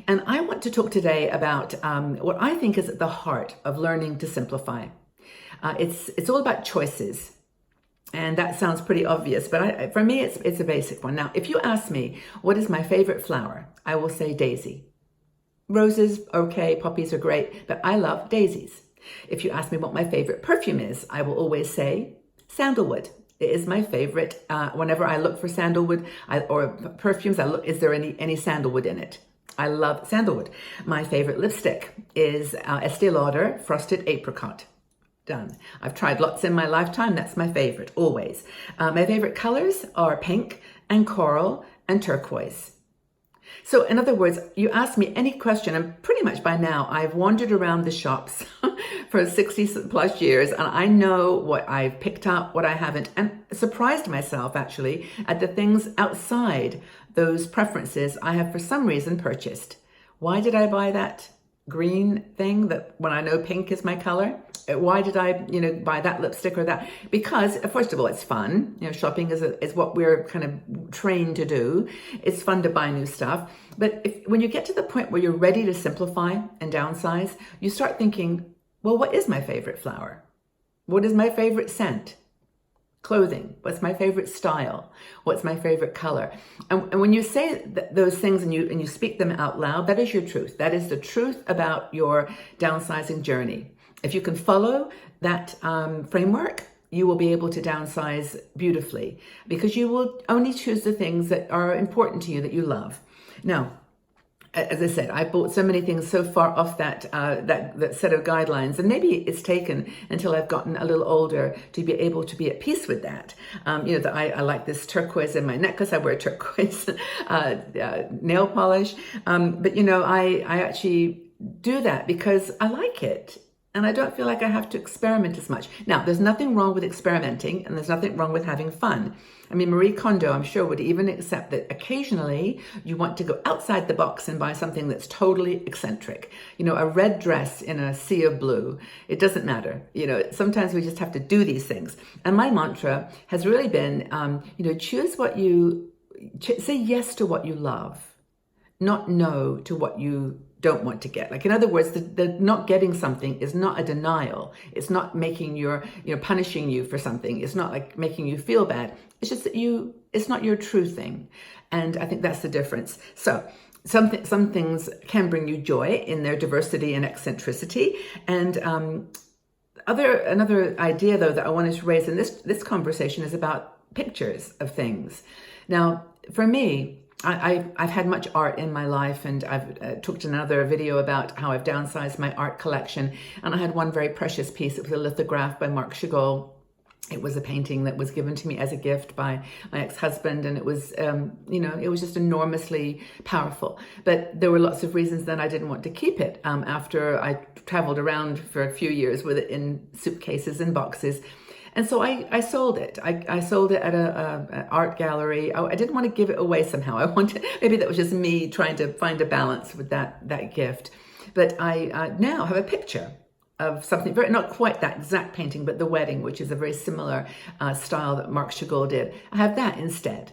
And I want to talk today about what I think is at the heart of learning to simplify. It's all about choices. And that sounds pretty obvious, but for me, it's a basic one. Now, if you ask me, what is my favorite flower? I will say daisy. Roses, okay, poppies are great, but I love daisies. If you ask me what my favorite perfume is, I will always say sandalwood. It is my favorite. Whenever I look for sandalwood or perfumes, I look, is there any sandalwood in it? I love sandalwood. My favorite lipstick is Estee Lauder Frosted Apricot. Done. I've tried lots in my lifetime. That's my favorite, always. My favorite colors are pink and coral and turquoise. So in other words, you ask me any question, and pretty much by now I've wandered around the shops for 60 plus years, and I know what I've picked up, what I haven't, and surprised myself actually at the things outside those preferences I have for some reason purchased. Why did I buy that green thing that when I know pink is my color? Why did I, buy that lipstick or that? Because first of all, it's fun. Shopping is what we're kind of trained to do. It's fun to buy new stuff. But when you get to the point where you're ready to simplify and downsize, you start thinking, well, what is my favorite flower? What is my favorite scent? Clothing. What's my favorite style? What's my favorite color? And when you say those things and you speak them out loud, that is your truth. That is the truth about your downsizing journey. If you can follow that framework, you will be able to downsize beautifully because you will only choose the things that are important to you, that you love. Now, as I said, I bought so many things so far off that set of guidelines, and maybe it's taken until I've gotten a little older to be able to be at peace with that. That I like this turquoise in my necklace. I wear turquoise nail polish, but I actually do that because I like it. And I don't feel like I have to experiment as much. Now, there's nothing wrong with experimenting, and there's nothing wrong with having fun. I mean, Marie Kondo, I'm sure, would even accept that occasionally you want to go outside the box and buy something that's totally eccentric. A red dress in a sea of blue. It doesn't matter. Sometimes we just have to do these things. And my mantra has really been, say yes to what you love, not no to what you don't want to get. Like, in other words, the not getting something is not a denial. It's not making punishing you for something. It's not like making you feel bad. It's just that it's not your true thing. And I think that's the difference. So some things can bring you joy in their diversity and eccentricity. And another idea though that I wanted to raise in this conversation is about pictures of things. Now, for me, I've had much art in my life, and I've talked in another video about how I've downsized my art collection. And I had one very precious piece. It was a lithograph by Marc Chagall. It was a painting that was given to me as a gift by my ex-husband, and it was, it was just enormously powerful. But there were lots of reasons that I didn't want to keep it after I traveled around for a few years with it in suitcases and boxes. And so I sold it. I sold it at an art gallery. I didn't want to give it away somehow. Maybe that was just me trying to find a balance with that gift. But I now have a picture of something not quite that exact painting, but The Wedding, which is a very similar style that Marc Chagall did. I have that instead.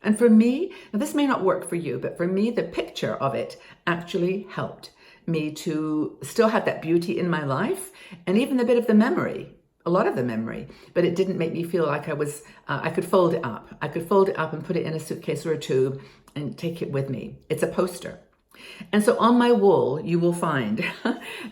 And for me, now this may not work for you, but for me, the picture of it actually helped me to still have that beauty in my life, and even a bit of the memory. A lot of the memory, but it didn't make me feel like I could fold it up. I could fold it up and put it in a suitcase or a tube and take it with me. It's a poster. And so on my wall, you will find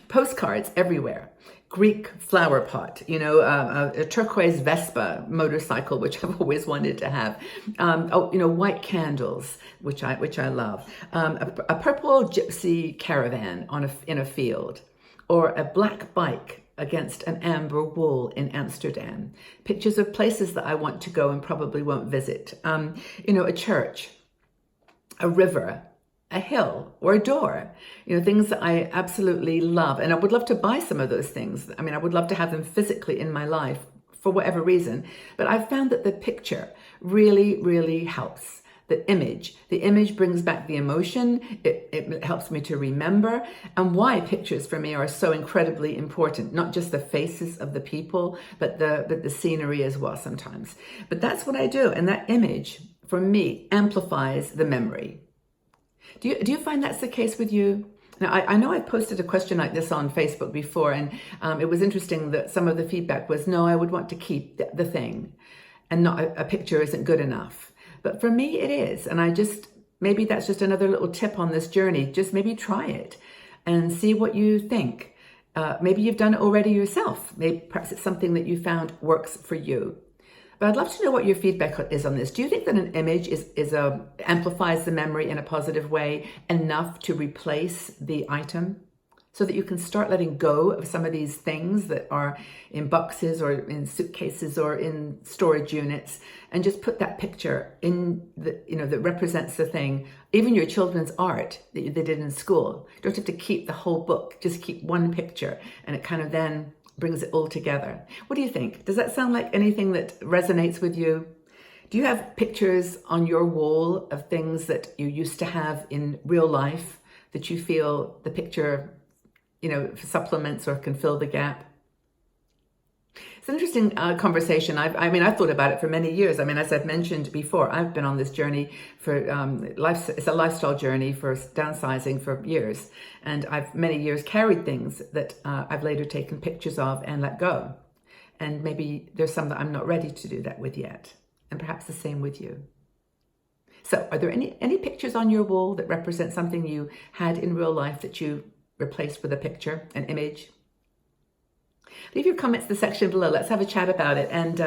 postcards everywhere. Greek flower pot, a turquoise Vespa motorcycle, which I've always wanted to have. White candles, which I love. A purple gypsy caravan in a field, or a black bike against an amber wall in Amsterdam. Pictures of places that I want to go and probably won't visit. A church, a river, a hill, or a door. Things that I absolutely love. And I would love to buy some of those things. I mean, I would love to have them physically in my life for whatever reason. But I've found that the picture really, really helps. The image brings back the emotion. It helps me to remember, and why pictures for me are so incredibly important. Not just the faces of the people, but the scenery as well sometimes. But that's what I do, and that image for me amplifies the memory. Do you find that's the case with you? Now, I know I've posted a question like this on Facebook before, and it was interesting that some of the feedback was, no, I would want to keep the thing, and not a picture isn't good enough. But for me, it is. And maybe that's just another little tip on this journey. Just maybe try it and see what you think. Maybe you've done it already yourself. Maybe perhaps it's something that you found works for you. But I'd love to know what your feedback is on this. Do you think that an image amplifies the memory in a positive way enough to replace the item, so that you can start letting go of some of these things that are in boxes or in suitcases or in storage units, and just put that picture in that represents the thing, even your children's art that they did in school? You don't have to keep the whole book, just keep one picture, and it kind of then brings it all together. What do you think? Does that sound like anything that resonates with you? Do you have pictures on your wall of things that you used to have in real life that you feel the picture, supplements or can fill the gap? It's an interesting conversation. I've thought about it for many years. As I've mentioned before, I've been on this journey for it's a lifestyle journey for downsizing for years. And I've many years carried things that I've later taken pictures of and let go. And maybe there's some that I'm not ready to do that with yet. And perhaps the same with you. So are there any pictures on your wall that represent something you had in real life that you replaced with a picture, an image? Leave your comments in the section below. Let's have a chat about it, and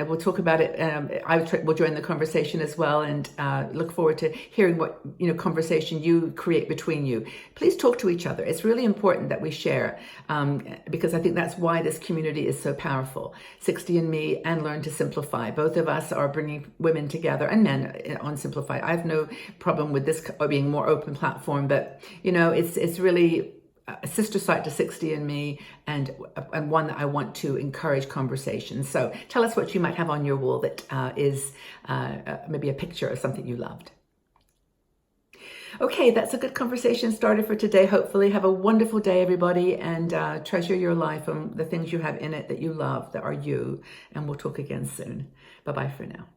we'll talk about it. I will join the conversation as well, and look forward to hearing what conversation you create between you. Please talk to each other. It's really important that we share, because I think that's why this community is so powerful. 60andMe and Learn to Simplify. Both of us are bringing women together and men on Simplify. I have no problem with this being a more open platform, but it's really a sister site to 60andMe, and one that I want to encourage conversation. So tell us what you might have on your wall that is maybe a picture of something you loved. Okay, that's a good conversation starter for today. Hopefully have a wonderful day, everybody, and treasure your life and the things you have in it that you love, that are you. And we'll talk again soon. Bye-bye for now.